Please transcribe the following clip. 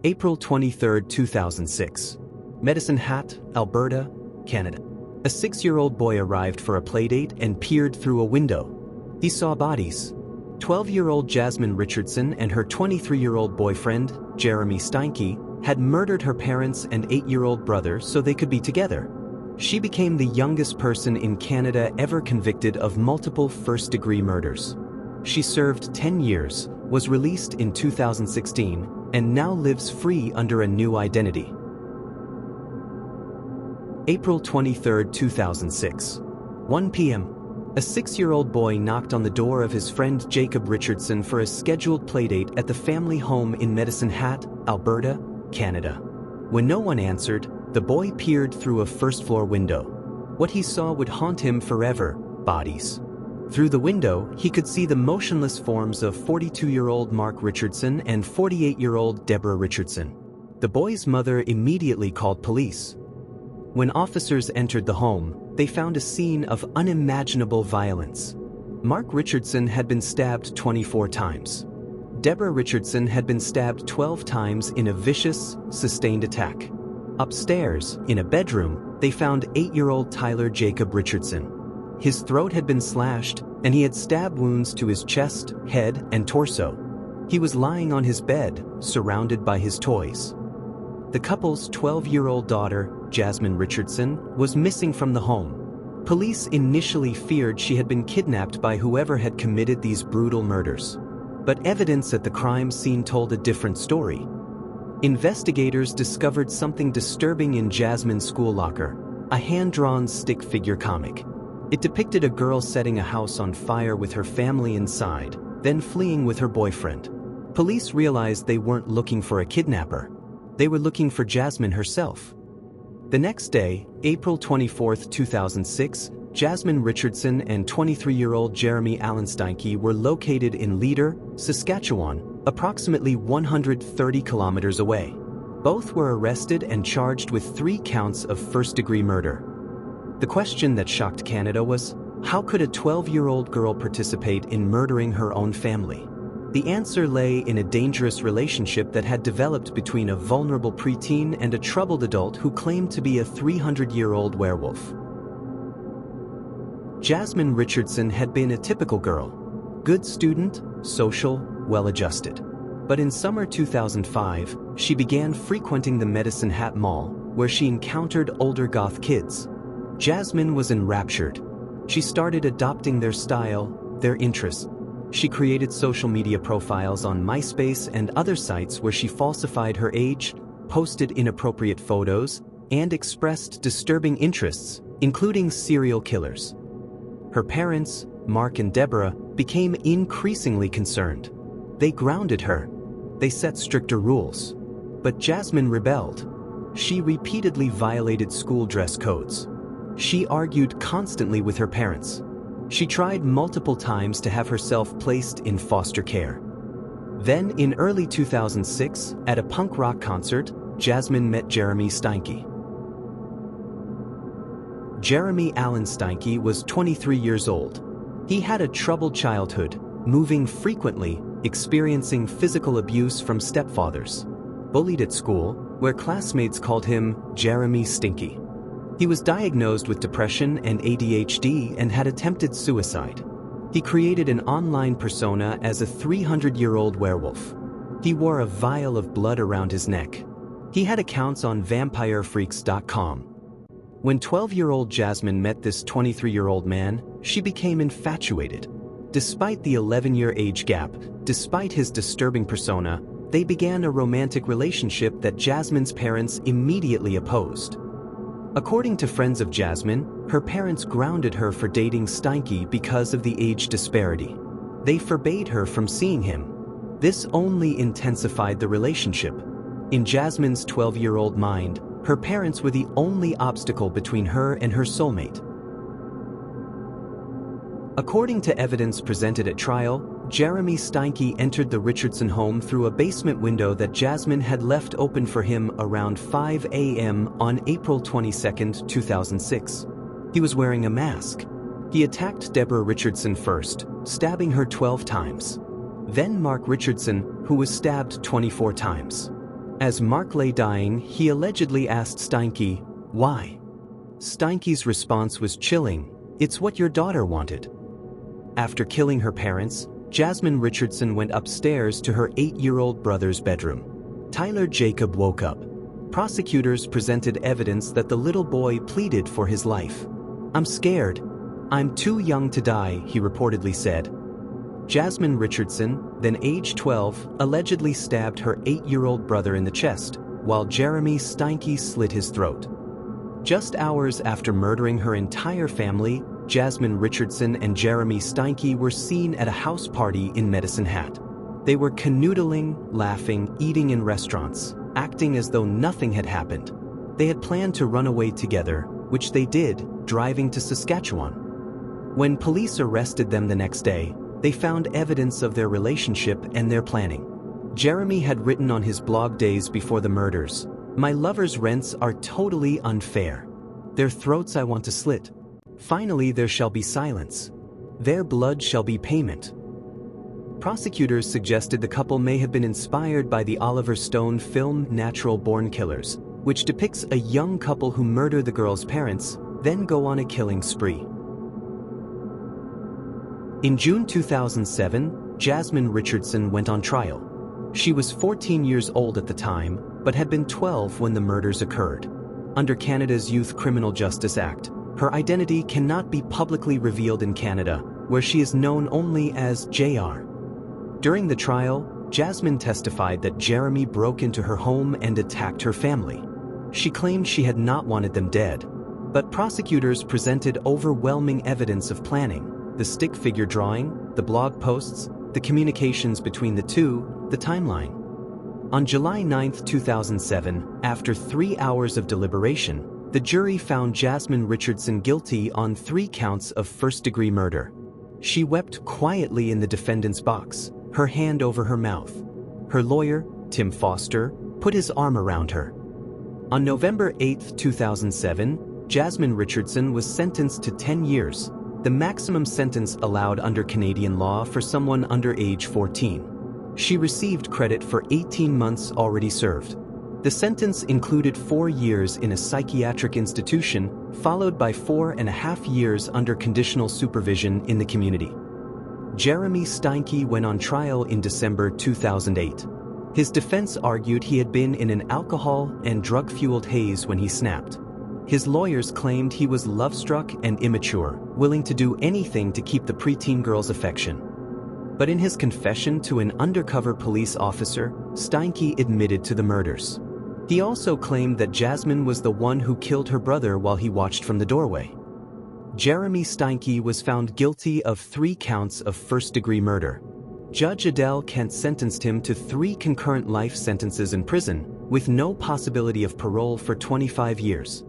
April 23, 2006. Medicine Hat, Alberta, Canada. A 6-year-old boy arrived for a playdate and peered through a window. He saw bodies. 12-year-old Jasmine Richardson and her 23-year-old boyfriend, Jeremy Steinke, had murdered her parents and 8-year-old brother so they could be together. She became the youngest person in Canada ever convicted of multiple first-degree murders. She served 10 years, was released in 2016, and now lives free under a new identity. April 23, 2006. 1 p.m. A 6-year-old boy knocked on the door of his friend Jacob Richardson for a scheduled playdate at the family home in Medicine Hat, Alberta, Canada. When no one answered, the boy peered through a first-floor window. What he saw would haunt him forever: bodies. Through the window, he could see the motionless forms of 42-year-old Marc Richardson and 48-year-old Debra Richardson. The boy's mother immediately called police. When officers entered the home, they found a scene of unimaginable violence. Marc Richardson had been stabbed 24 times. Debra Richardson had been stabbed 12 times in a vicious, sustained attack. Upstairs, in a bedroom, they found 8-year-old Tyler Jacob Richardson. His throat had been slashed, and he had stab wounds to his chest, head, and torso. He was lying on his bed, surrounded by his toys. The couple's 12-year-old daughter, Jasmine Richardson, was missing from the home. Police initially feared she had been kidnapped by whoever had committed these brutal murders. But evidence at the crime scene told a different story. Investigators discovered something disturbing in Jasmine's school locker: a hand-drawn stick figure comic. It depicted a girl setting a house on fire with her family inside, then fleeing with her boyfriend. Police realized they weren't looking for a kidnapper. They were looking for Jasmine herself. The next day, April 24, 2006, Jasmine Richardson and 23-year-old Jeremy Steinke were located in Leader, Saskatchewan, approximately 130 kilometers away. Both were arrested and charged with 3 counts of first-degree murder. The question that shocked Canada was, how could a 12-year-old girl participate in murdering her own family? The answer lay in a dangerous relationship that had developed between a vulnerable preteen and a troubled adult who claimed to be a 300-year-old werewolf. Jasmine Richardson had been a typical girl. Good student, social, well-adjusted. But in summer 2005, she began frequenting the Medicine Hat Mall, where she encountered older goth kids. Jasmine was enraptured. She started adopting their style, their interests. She created social media profiles on MySpace and other sites where she falsified her age, posted inappropriate photos, and expressed disturbing interests, including serial killers. Her parents, Marc and Debra, became increasingly concerned. They grounded her. They set stricter rules. But Jasmine rebelled. She repeatedly violated school dress codes. She argued constantly with her parents. She tried multiple times to have herself placed in foster care. Then, in early 2006, at a punk rock concert, Jasmine met Jeremy Steinke. Jeremy Steinke was 23 years old. He had a troubled childhood, moving frequently, experiencing physical abuse from stepfathers. Bullied at school, where classmates called him Jeremy Stinky. He was diagnosed with depression and ADHD and had attempted suicide. He created an online persona as a 300-year-old werewolf. He wore a vial of blood around his neck. He had accounts on vampirefreaks.com. When 12-year-old Jasmine met this 23-year-old man, she became infatuated. Despite the 11-year age gap, despite his disturbing persona, they began a romantic relationship that Jasmine's parents immediately opposed. According to friends of Jasmine, her parents grounded her for dating Steinke because of the age disparity. They forbade her from seeing him. This only intensified the relationship. In Jasmine's 12-year-old mind, her parents were the only obstacle between her and her soulmate. According to evidence presented at trial, Jeremy Steinke entered the Richardson home through a basement window that Jasmine had left open for him around 5 a.m. on April 22, 2006. He was wearing a mask. He attacked Debra Richardson first, stabbing her 12 times. Then Marc Richardson, who was stabbed 24 times. As Marc lay dying, he allegedly asked Steinke, "Why?" Steinke's response was chilling, "It's what your daughter wanted." After killing her parents, Jasmine Richardson went upstairs to her 8-year-old brother's bedroom. Tyler Jacob woke up. Prosecutors presented evidence that the little boy pleaded for his life. "I'm scared. I'm too young to die," he reportedly said. Jasmine Richardson, then age 12, allegedly stabbed her 8-year-old brother in the chest, while Jeremy Steinke slit his throat. Just hours after murdering her entire family, Jasmine Richardson and Jeremy Steinke were seen at a house party in Medicine Hat. They were canoodling, laughing, eating in restaurants, acting as though nothing had happened. They had planned to run away together, which they did, driving to Saskatchewan. When police arrested them the next day, they found evidence of their relationship and their planning. Jeremy had written on his blog days before the murders, "My lover's rents are totally unfair. Their throats I want to slit. Finally there shall be silence. Their blood shall be payment." Prosecutors suggested the couple may have been inspired by the Oliver Stone film Natural Born Killers, which depicts a young couple who murder the girl's parents, then go on a killing spree. In June 2007, Jasmine Richardson went on trial. She was 14 years old at the time, but had been 12 when the murders occurred. Under Canada's Youth Criminal Justice Act, her identity cannot be publicly revealed in Canada, where she is known only as JR. During the trial, Jasmine testified that Jeremy broke into her home and attacked her family. She claimed she had not wanted them dead, but prosecutors presented overwhelming evidence of planning: the stick figure drawing, the blog posts, the communications between the two, the timeline. On July 9, 2007, after 3 hours of deliberation, the jury found Jasmine Richardson guilty on 3 counts of first-degree murder. She wept quietly in the defendant's box, her hand over her mouth. Her lawyer, Tim Foster, put his arm around her. On November 8, 2007, Jasmine Richardson was sentenced to 10 years, the maximum sentence allowed under Canadian law for someone under age 14. She received credit for 18 months already served. The sentence included 4 years in a psychiatric institution, followed by 4.5 years under conditional supervision in the community. Jeremy Steinke went on trial in December 2008. His defense argued he had been in an alcohol and drug-fueled haze when he snapped. His lawyers claimed he was love-struck and immature, willing to do anything to keep the preteen girl's affection. But in his confession to an undercover police officer, Steinke admitted to the murders. He also claimed that Jasmine was the one who killed her brother while he watched from the doorway. Jeremy Steinke was found guilty of 3 counts of first-degree murder. Judge Adele Kent sentenced him to 3 concurrent life sentences in prison, with no possibility of parole for 25 years.